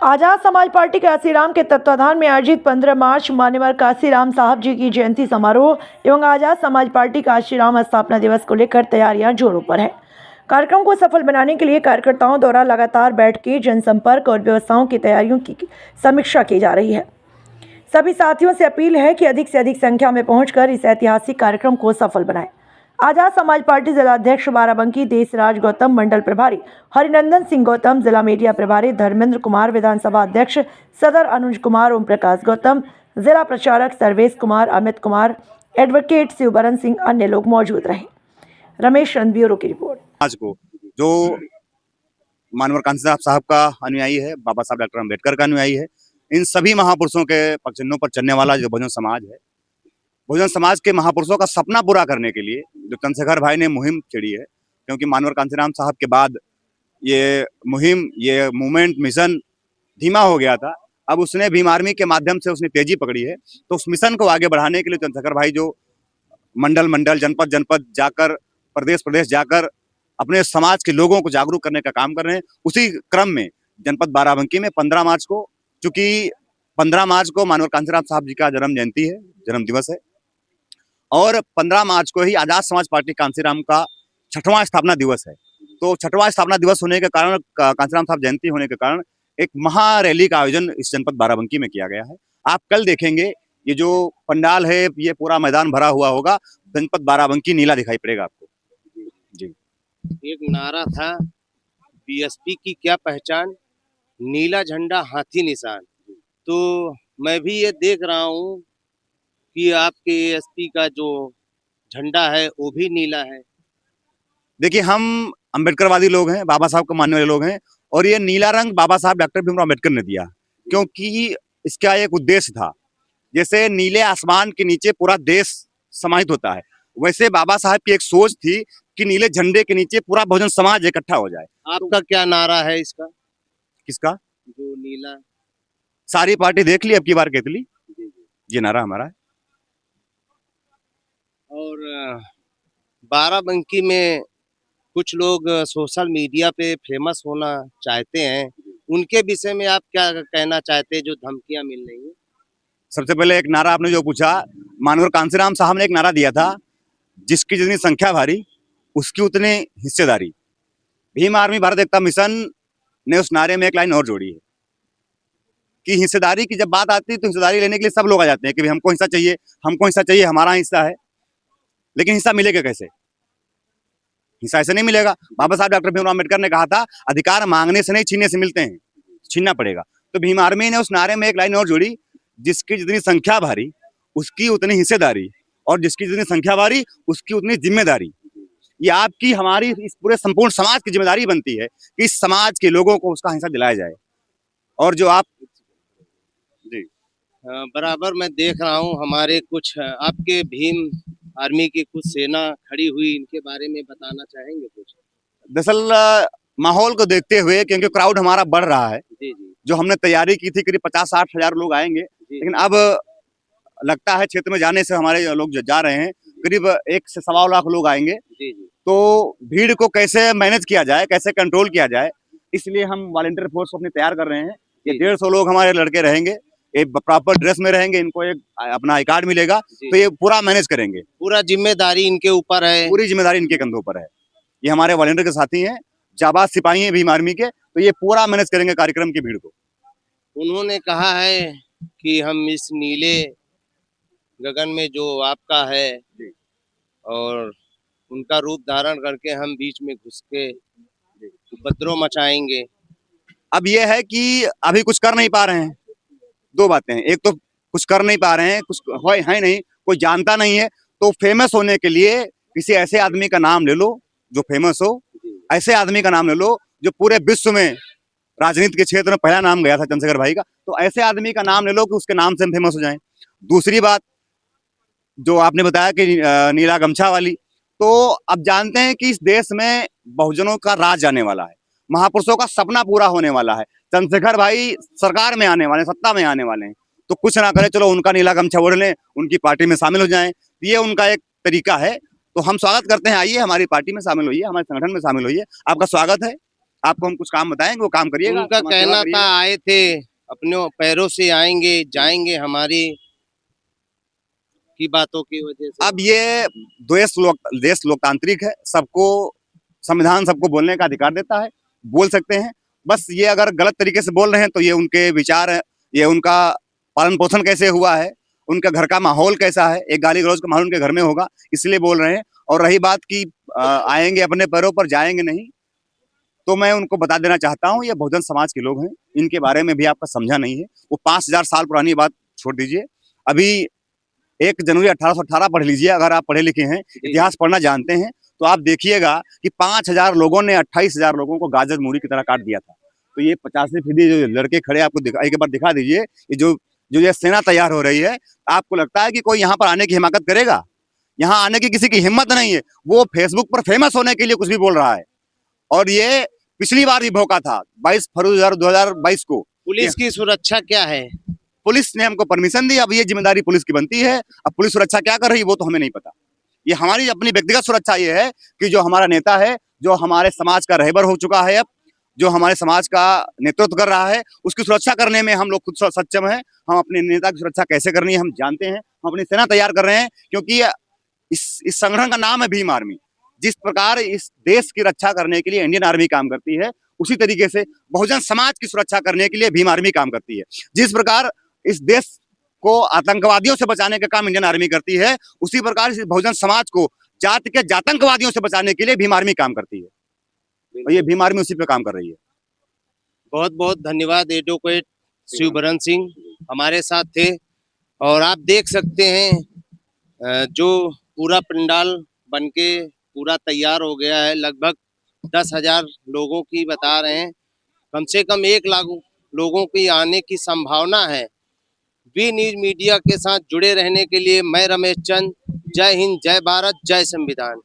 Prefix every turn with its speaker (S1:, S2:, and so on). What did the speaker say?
S1: Azad Samaj party Kanshiram के तत्वाधान में आयोजित 15 मार्च मान्यवर कांसीराम साहब जी की जयंती समारोह एवं आजाद समाज पार्टी कांसीराम स्थापना दिवस को लेकर तैयारियां जोरों पर है। कार्यक्रम को सफल बनाने के लिए कार्यकर्ताओं द्वारा लगातार बैठकें, जनसंपर्क और व्यवस्थाओं की तैयारियों की समीक्षा की जा रही है। सभी साथियों से अपील है कि अधिक से अधिक संख्या में पहुंचकर इस ऐतिहासिक कार्यक्रम को सफल बनाएं। आजाद समाज पार्टी जिला अध्यक्ष बाराबंकी देशराज गौतम, मंडल प्रभारी हरिनंदन सिंह गौतम, जिला मीडिया प्रभारी धर्मेंद्र कुमार, विधानसभा अध्यक्ष सदर अनुज कुमार, ओम प्रकाश गौतम, जिला प्रचारक सर्वेश कुमार, अमित कुमार, एडवोकेट शिवबरन सिंह अन्य लोग मौजूद रहे। रमेश रन, ब्यूरो की रिपोर्ट।
S2: आज को जो मानवर कांसीराम साहब का अनुयायी है, बाबा साहब डॉक्टर अम्बेडकर का अनुयायी है, इन सभी महापुरुषों के पगचिन्हों पर चलने वाला जो बहुजन समाज है, बहुजन समाज के महापुरुषों का सपना पूरा करने के लिए जो चंद्रशेखर भाई ने मुहिम छेड़ी है, क्योंकि मानवर कांसीराम साहब के बाद ये मुहिम, ये मूवमेंट, मिशन धीमा हो गया था। अब उसने भीम आर्मी के माध्यम से उसने तेजी पकड़ी है। तो उस मिशन को आगे बढ़ाने के लिए चंद्रशेखर भाई जो मंडल मंडल, जनपद जनपद जाकर, प्रदेश प्रदेश जाकर अपने समाज के लोगों को जागरूक करने का काम कर रहे हैं। उसी क्रम में जनपद बाराबंकी में 15 मार्च को, चूंकि 15 मार्च को मानवर कांसीराम साहब जी का जन्म जयंती है, जन्म दिवस है, और 15 मार्च को ही आजाद समाज पार्टी कांसीराम का 6वां स्थापना दिवस है। तो 6वां स्थापना दिवस होने के कारण, कांसीराम साहब जयंती होने के कारण एक महा रैली का आयोजन इस जनपद बाराबंकी में किया गया है। आप कल देखेंगे ये जो पंडाल है, ये पूरा मैदान भरा हुआ होगा। जनपद बाराबंकी नीला दिखाई पड़ेगा आपको। जी,
S3: एक नारा था, बीएसपी की क्या पहचान, नीला झंडा हाथी निशान। तो मैं भी ये देख रहा हूँ कि आपके एसपी का जो झंडा है वो भी नीला है।
S2: देखिए, हम अम्बेडकरवादी लोग हैं, बाबा साहब को मानने वाले लोग हैं, और ये नीला रंग बाबा साहब डॉक्टर भीमराव अम्बेडकर ने दिया, क्योंकि इसका एक उद्देश्य था। जैसे नीले आसमान के नीचे पूरा देश समाहित होता है, वैसे बाबा साहब की एक सोच थी कि नीले झंडे के नीचे पूरा बहुजन समाज इकट्ठा हो जाए।
S3: आपका क्या नारा है इसका?
S2: किसका?
S3: जो नीला।
S2: सारी पार्टी देख ली अब की बार केतली, ये नारा हमारा है।
S3: और बाराबंकी में कुछ लोग सोशल मीडिया पे फेमस होना चाहते हैं, उनके विषय में आप क्या कहना चाहते हैं जो धमकियां मिल रही हैं?
S2: सबसे पहले एक नारा आपने जो पूछा, मानवर कांसीराम साहब ने एक नारा दिया था, जिसकी जितनी संख्या भारी उसकी उतनी हिस्सेदारी। भीम आर्मी भारत एकता मिशन ने उस नारे में एक लाइन और जोड़ी है कि हिस्सेदारी की जब बात आती है तो हिस्सेदारी लेने के लिए सब लोग आ जाते हैं कि हमको हिस्सा चाहिए, हमको हिस्सा चाहिए, हमारा हिस्सा है। लेकिन हिस्सा मिलेगा कैसे? हिस्सा ऐसे नहीं मिलेगा। बाबा साहब डॉक्टर भीमराव अम्बेडकर ने कहा था, अधिकार मांगने से नहीं छीनने से मिलते हैं, छीनना पड़ेगा। तो भीम आर्मी ने उस नारे में एक लाइन और जोड़ी, जिसकी जितनी संख्या भारी उसकी उतनी हिस्सेदारी, और जिसकी जितनी संख्या भारी उसकी उतनी जिम्मेदारी। ये आपकी, हमारी, इस पूरे संपूर्ण समाज की जिम्मेदारी बनती है कि इस समाज के लोगों को उसका हिस्सा दिलाया जाए। और जो आप जी
S3: बराबर मैं देख रहा हूँ, हमारे कुछ आपके भीम आर्मी की कुछ सेना खड़ी हुई, इनके बारे में बताना चाहेंगे कुछ?
S2: दरअसल माहौल को देखते हुए, क्योंकि क्राउड हमारा बढ़ रहा है,
S3: जी जी,
S2: जो हमने तैयारी की थी करीब 50-60 हजार लोग आएंगे, लेकिन अब लगता है क्षेत्र में जाने से हमारे लोग जा रहे हैं, करीब 1 से 1.25 लाख लोग आएंगे।
S3: जी जी।
S2: तो भीड़ को कैसे मैनेज किया जाए, कैसे कंट्रोल किया जाए, इसलिए हम वॉलंटियर फोर्स को अपनी तैयार कर रहे हैं। ये 150 लोग हमारे लड़के रहेंगे, एक प्रॉपर ड्रेस में रहेंगे, इनको एक अपना आई कार्ड मिलेगा, तो ये पूरा मैनेज करेंगे।
S3: पूरा जिम्मेदारी इनके ऊपर है,
S2: पूरी जिम्मेदारी इनके कंधों पर है। ये हमारे वॉलंटियर के साथी हैं, जाबाज सिपाही हैं भीम आर्मी के, तो ये पूरा मैनेज करेंगे कार्यक्रम की भीड़ को।
S3: उन्होंने कहा है कि हम इस नीले गगन में जो आपका है और उनका रूप धारण करके हम बीच में घुस के उपद्रव मचाएंगे।
S2: अब ये है कि अभी कुछ कर नहीं पा रहे हैं। 2 बातें हैं, एक तो कुछ कर नहीं पा रहे हैं, कुछ है नहीं, कोई जानता नहीं है। तो फेमस होने के लिए किसी ऐसे आदमी का नाम ले लो जो फेमस हो, ऐसे आदमी का नाम ले लो जो पूरे विश्व में राजनीति के क्षेत्र में पहला नाम गया था चंद्रशेखर भाई का, तो ऐसे आदमी का नाम ले लो कि उसके नाम से हम फेमस हो जाएं। दूसरी बात जो आपने बताया कि नीला गमछा वाली, तो अब जानते हैं कि इस देश में बहुजनों का राज आने वाला है, महापुरुषों का सपना पूरा होने वाला है। चंद्रशेखर भाई सरकार में आने वाले, सत्ता में आने वाले हैं, तो कुछ ना करें, चलो उनका नीला गमछा ओढ़ लें, उनकी पार्टी में शामिल हो जाएं, ये उनका एक तरीका है। तो हम स्वागत करते हैं, आइए हमारी पार्टी में शामिल होइए, हमारे संगठन में शामिल होइए, आपका स्वागत है। आपको हम कुछ काम बताएंगे, वो काम करिएगा।
S3: उनका
S2: समाज सेवा
S3: कहना
S2: करिएगा।
S3: था आए थे अपने पैरों से आएंगे जाएंगे हमारी की बातों की वजह से।
S2: अब ये देश लोकतांत्रिक है, सबको संविधान सबको बोलने का अधिकार देता है, बोल सकते हैं। बस ये अगर गलत तरीके से बोल रहे हैं तो ये उनके विचार है, ये उनका पालन पोषण कैसे हुआ है, उनका घर का माहौल कैसा है, एक गाली गलौज का माहौल उनके घर में होगा, इसलिए बोल रहे हैं। और रही बात कि आएंगे अपने पैरों पर जाएंगे नहीं, तो मैं उनको बता देना चाहता हूँ, ये बहुजन समाज के लोग हैं, इनके बारे में भी आपका समझा नहीं है। वो 5000 साल पुरानी बात छोड़ दीजिए, अभी 1 जनवरी 1818 पढ़ लीजिए, अगर आप पढ़े लिखे हैं, इतिहास पढ़ना जानते हैं, तो आप देखिएगा कि 5000 लोगों ने 28,000 लोगों को गाजर मूली की तरह काट दिया था। तो ये 50 जो लड़के खड़े आपको एक बार दिखा दीजिए, ये जो ये सेना तैयार हो रही है, आपको लगता है कि कोई यहाँ पर आने की हिमाकत करेगा? यहाँ आने की किसी की हिम्मत नहीं है। वो फेसबुक पर फेमस होने के लिए कुछ भी बोल रहा है, और ये पिछली बार भी भौंका था 22 फरवरी 2022 को।
S3: पुलिस की सुरक्षा क्या है?
S2: पुलिस ने हमको परमिशन दी, अब ये जिम्मेदारी पुलिस की बनती है। अब पुलिस सुरक्षा क्या कर रही है वो तो हमें नहीं पता। ये हमारी अपनी व्यक्तिगत सुरक्षा ये है कि जो हमारा नेता है, जो हमारे समाज का रहबर हो चुका है, अब जो हमारे समाज का नेतृत्व कर रहा है, उसकी सुरक्षा करने में हम लोग खुद सक्षम हैं। हम अपने नेता की सुरक्षा कैसे करनी है हम जानते हैं, हम अपनी सेना तैयार कर रहे हैं, क्योंकि इस संगठन का नाम है भीम आर्मी। जिस प्रकार इस देश की रक्षा करने के लिए इंडियन आर्मी काम करती है, उसी तरीके से बहुजन समाज की सुरक्षा करने के लिए भीम आर्मी काम करती है। जिस प्रकार इस देश को आतंकवादियों से बचाने का काम इंडियन आर्मी करती है, उसी प्रकार इस बहुजन समाज को जाति के जातंकवादियों से बचाने के लिए भीम आर्मी काम करती है, और ये भीम आर्मी उसी पे काम कर रही है।
S3: बहुत बहुत धन्यवाद एडवोकेट शिवबरन सिंह हमारे साथ थे। और आप देख सकते हैं जो पूरा पंडाल बनके पूरा तैयार हो गया है, लगभग 10,000 लोगों की बता रहे हैं, कम से कम 1 लाख लोगों की आने की संभावना है। वी न्यूज मीडिया के साथ जुड़े रहने के लिए मैं रमेश चंद। जय हिंद, जय भारत, जय संविधान।